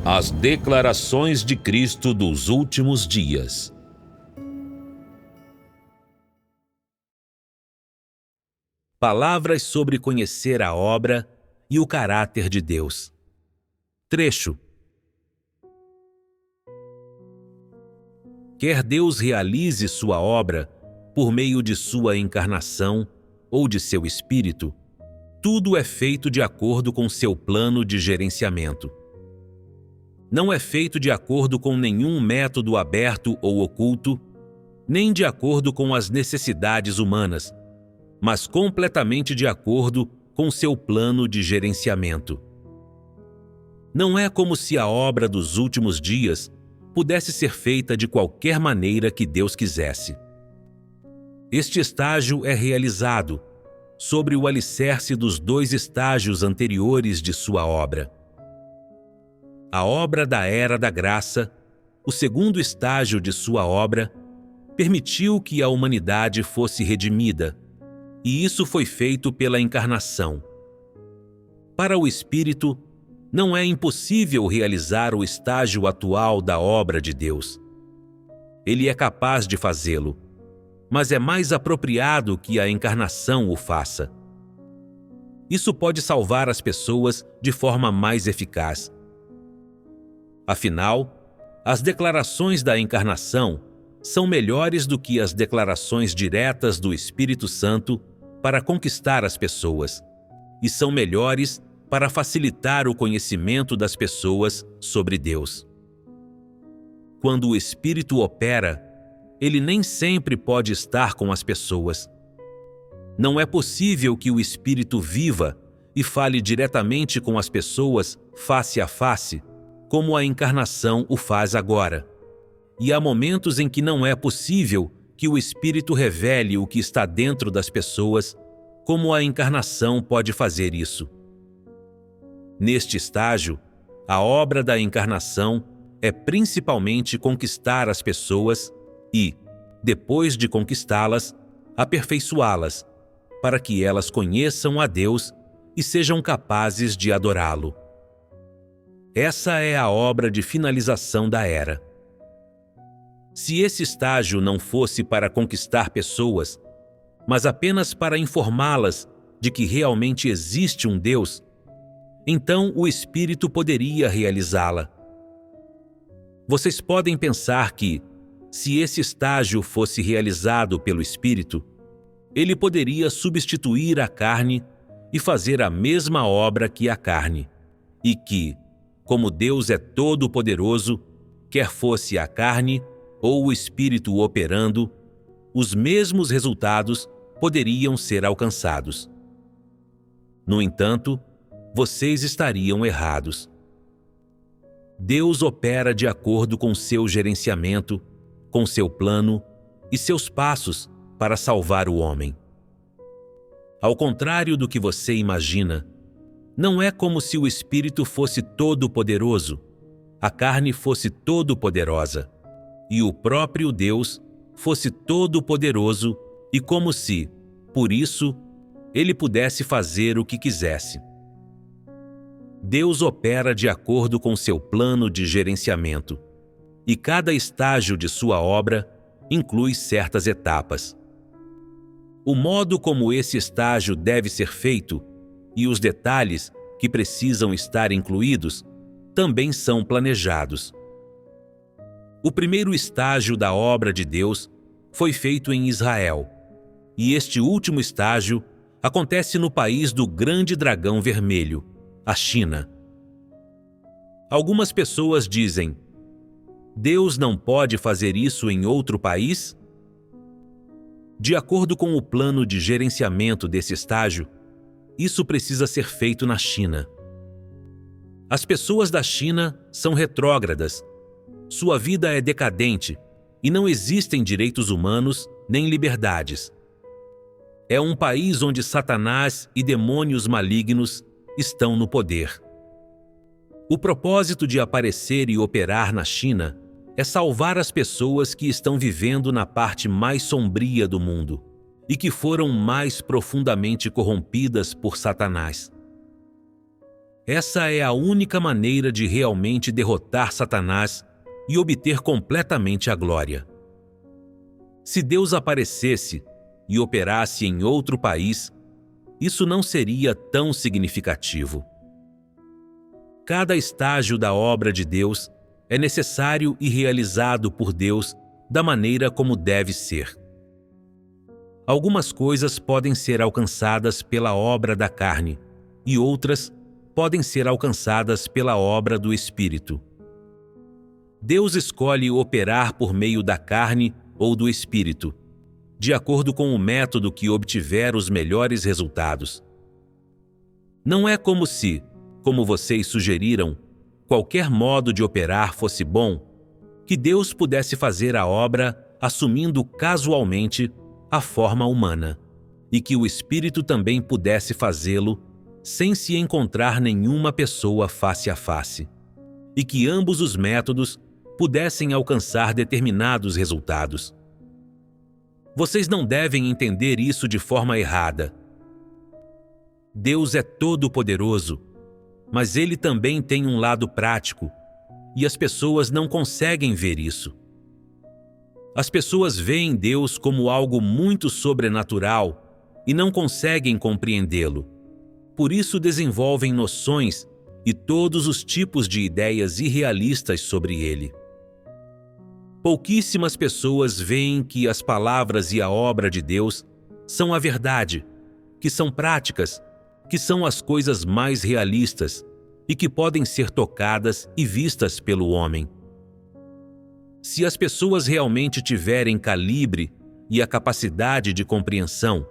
As declarações de Cristo dos últimos dias. Palavras sobre conhecer a obra e o caráter de Deus. Trecho. Quer Deus realize sua obra por meio de sua encarnação ou de seu espírito, tudo é feito de acordo com seu plano de gerenciamento. Não é feito de acordo com nenhum método aberto ou oculto, nem de acordo com as necessidades humanas, mas completamente de acordo com seu plano de gerenciamento. Não é como se a obra dos últimos dias pudesse ser feita de qualquer maneira que Deus quisesse. Este estágio é realizado sobre o alicerce dos 2 estágios anteriores de sua obra. A obra da Era da Graça, o segundo estágio de sua obra, permitiu que a humanidade fosse redimida, e isso foi feito pela encarnação. Para o Espírito, não é impossível realizar o estágio atual da obra de Deus. Ele é capaz de fazê-lo, mas é mais apropriado que a encarnação o faça. Isso pode salvar as pessoas de forma mais eficaz. Afinal, as declarações da encarnação são melhores do que as declarações diretas do Espírito Santo para conquistar as pessoas, e são melhores para facilitar o conhecimento das pessoas sobre Deus. Quando o Espírito opera, ele nem sempre pode estar com as pessoas. Não é possível que o Espírito viva e fale diretamente com as pessoas face a face, como a encarnação o faz agora. E há momentos em que não é possível que o Espírito revele o que está dentro das pessoas, como a encarnação pode fazer isso. Neste estágio, a obra da encarnação é principalmente conquistar as pessoas e, depois de conquistá-las, aperfeiçoá-las, para que elas conheçam a Deus e sejam capazes de adorá-lo. Essa é a obra de finalização da era. Se esse estágio não fosse para conquistar pessoas, mas apenas para informá-las de que realmente existe um Deus, então o Espírito poderia realizá-la. Vocês podem pensar que, se esse estágio fosse realizado pelo Espírito, ele poderia substituir a carne e fazer a mesma obra que a carne, e que, como Deus é todo-poderoso, quer fosse a carne ou o Espírito operando, os mesmos resultados poderiam ser alcançados. No entanto, vocês estariam errados. Deus opera de acordo com seu gerenciamento, com seu plano e seus passos para salvar o homem. Ao contrário do que você imagina, não é como se o Espírito fosse todo-poderoso, a carne fosse todo-poderosa, e o próprio Deus fosse todo-poderoso e como se, por isso, ele pudesse fazer o que quisesse. Deus opera de acordo com seu plano de gerenciamento, e cada estágio de sua obra inclui certas etapas. O modo como esse estágio deve ser feito e os detalhes que precisam estar incluídos também são planejados. O primeiro estágio da obra de Deus foi feito em Israel, e este último estágio acontece no país do grande dragão vermelho, a China. Algumas pessoas dizem: Deus não pode fazer isso em outro país? De acordo com o plano de gerenciamento desse estágio, isso precisa ser feito na China. As pessoas da China são retrógradas, sua vida é decadente e não existem direitos humanos nem liberdades. É um país onde Satanás e demônios malignos estão no poder. O propósito de aparecer e operar na China é salvar as pessoas que estão vivendo na parte mais sombria do mundo e que foram mais profundamente corrompidas por Satanás. Essa é a única maneira de realmente derrotar Satanás e obter completamente a glória. Se Deus aparecesse e operasse em outro país, isso não seria tão significativo. Cada estágio da obra de Deus é necessário e realizado por Deus da maneira como deve ser. Algumas coisas podem ser alcançadas pela obra da carne e outras podem ser alcançadas pela obra do Espírito. Deus escolhe operar por meio da carne ou do Espírito, de acordo com o método que obtiver os melhores resultados. Não é como se, como vocês sugeriram, qualquer modo de operar fosse bom, que Deus pudesse fazer a obra assumindo casualmente a forma humana, e que o Espírito também pudesse fazê-lo sem se encontrar nenhuma pessoa face a face, e que ambos os métodos pudessem alcançar determinados resultados. Vocês não devem entender isso de forma errada. Deus é todo-poderoso, mas Ele também tem um lado prático, e as pessoas não conseguem ver isso. As pessoas veem Deus como algo muito sobrenatural e não conseguem compreendê-lo. Por isso desenvolvem noções e todos os tipos de ideias irrealistas sobre Ele. Pouquíssimas pessoas veem que as palavras e a obra de Deus são a verdade, que são práticas, que são as coisas mais realistas e que podem ser tocadas e vistas pelo homem. Se as pessoas realmente tiverem calibre e a capacidade de compreensão,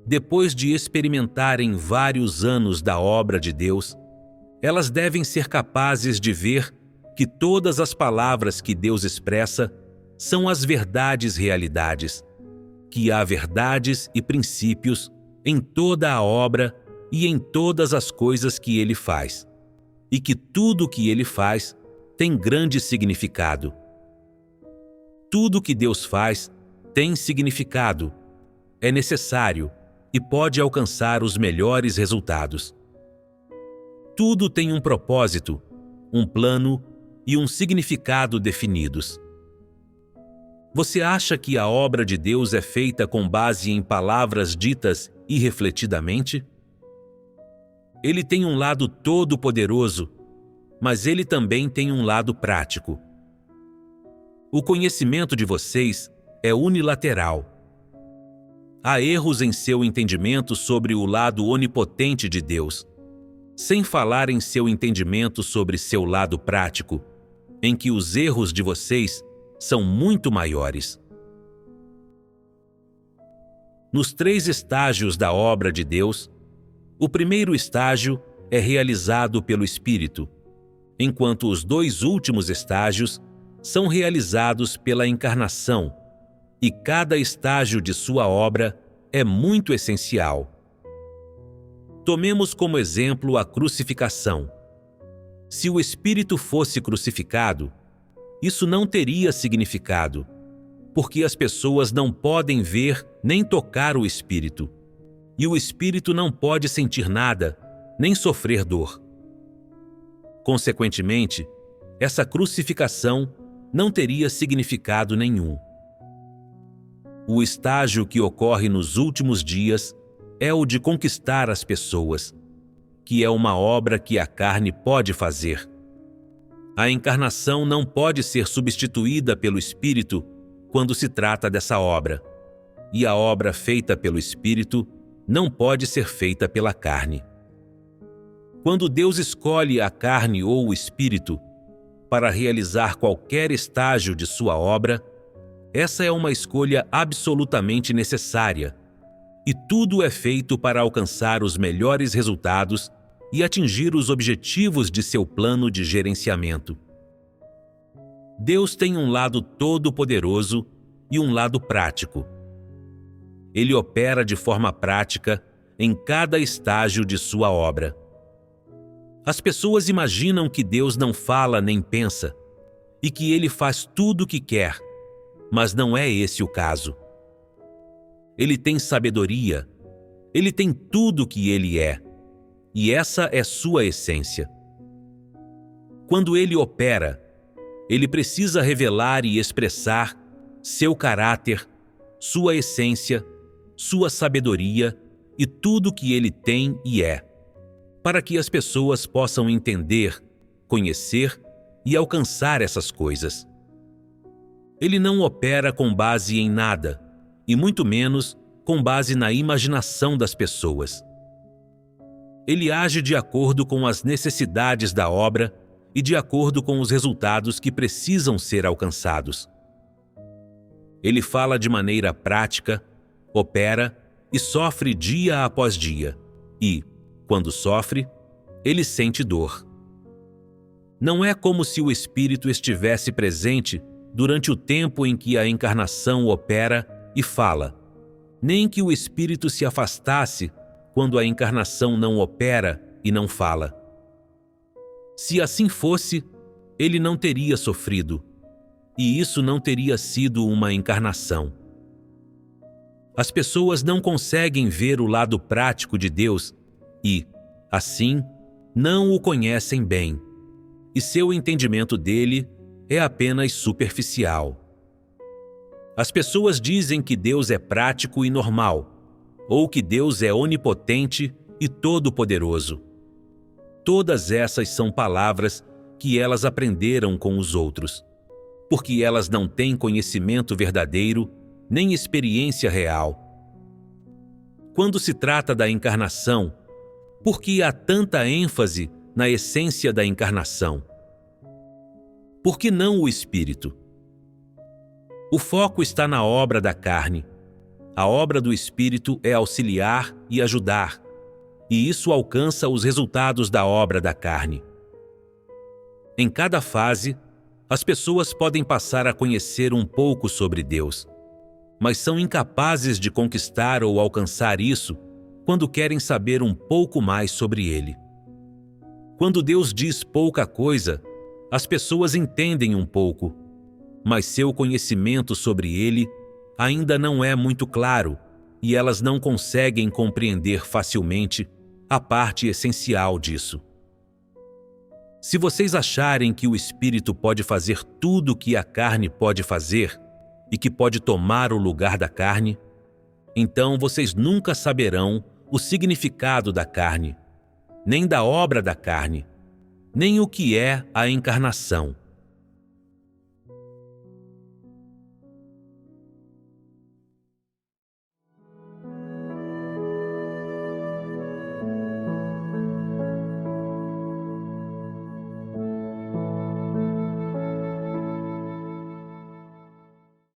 depois de experimentarem vários anos da obra de Deus, elas devem ser capazes de ver que todas as palavras que Deus expressa são as verdades realidades, que há verdades e princípios em toda a obra e em todas as coisas que Ele faz, e que tudo o que Ele faz tem grande significado. Tudo que Deus faz tem significado, é necessário e pode alcançar os melhores resultados. Tudo tem um propósito, um plano e um significado definidos. Você acha que a obra de Deus é feita com base em palavras ditas irrefletidamente? Ele tem um lado todo-poderoso, mas ele também tem um lado prático. O conhecimento de vocês é unilateral. Há erros em seu entendimento sobre o lado onipotente de Deus, sem falar em seu entendimento sobre seu lado prático, em que os erros de vocês são muito maiores. Nos 3 estágios da obra de Deus, o primeiro estágio é realizado pelo Espírito, enquanto os 2 últimos estágios são realizados pela encarnação, e cada estágio de sua obra é muito essencial. Tomemos como exemplo a crucificação. Se o Espírito fosse crucificado, isso não teria significado, porque as pessoas não podem ver nem tocar o Espírito, e o Espírito não pode sentir nada, nem sofrer dor. Consequentemente, essa crucificação não teria significado nenhum. O estágio que ocorre nos últimos dias é o de conquistar as pessoas, que é uma obra que a carne pode fazer. A encarnação não pode ser substituída pelo Espírito quando se trata dessa obra, e a obra feita pelo Espírito não pode ser feita pela carne. Quando Deus escolhe a carne ou o Espírito para realizar qualquer estágio de sua obra, essa é uma escolha absolutamente necessária, e tudo é feito para alcançar os melhores resultados e atingir os objetivos de seu plano de gerenciamento. Deus tem um lado todo-poderoso e um lado prático. Ele opera de forma prática em cada estágio de sua obra. As pessoas imaginam que Deus não fala nem pensa e que Ele faz tudo o que quer, mas não é esse o caso. Ele tem sabedoria, Ele tem tudo o que Ele é, e essa é sua essência. Quando ele opera, ele precisa revelar e expressar seu caráter, sua essência, sua sabedoria e tudo que ele tem e é, para que as pessoas possam entender, conhecer e alcançar essas coisas. Ele não opera com base em nada, e muito menos com base na imaginação das pessoas. Ele age de acordo com as necessidades da obra e de acordo com os resultados que precisam ser alcançados. Ele fala de maneira prática, opera e sofre dia após dia, e, quando sofre, ele sente dor. Não é como se o Espírito estivesse presente durante o tempo em que a encarnação opera e fala, nem que o Espírito se afastasse quando a encarnação não opera e não fala. Se assim fosse, ele não teria sofrido, e isso não teria sido uma encarnação. As pessoas não conseguem ver o lado prático de Deus e, assim, não o conhecem bem, e seu entendimento dele é apenas superficial. As pessoas dizem que Deus é prático e normal, ou que Deus é onipotente e todo-poderoso. Todas essas são palavras que elas aprenderam com os outros, porque elas não têm conhecimento verdadeiro nem experiência real. Quando se trata da encarnação, por que há tanta ênfase na essência da encarnação? Por que não o Espírito? O foco está na obra da carne. A obra do Espírito é auxiliar e ajudar, e isso alcança os resultados da obra da carne. Em cada fase, as pessoas podem passar a conhecer um pouco sobre Deus, mas são incapazes de conquistar ou alcançar isso quando querem saber um pouco mais sobre Ele. Quando Deus diz pouca coisa, as pessoas entendem um pouco, mas seu conhecimento sobre Ele ainda não é muito claro e elas não conseguem compreender facilmente a parte essencial disso. Se vocês acharem que o Espírito pode fazer tudo o que a carne pode fazer e que pode tomar o lugar da carne, então vocês nunca saberão o significado da carne, nem da obra da carne, nem o que é a encarnação.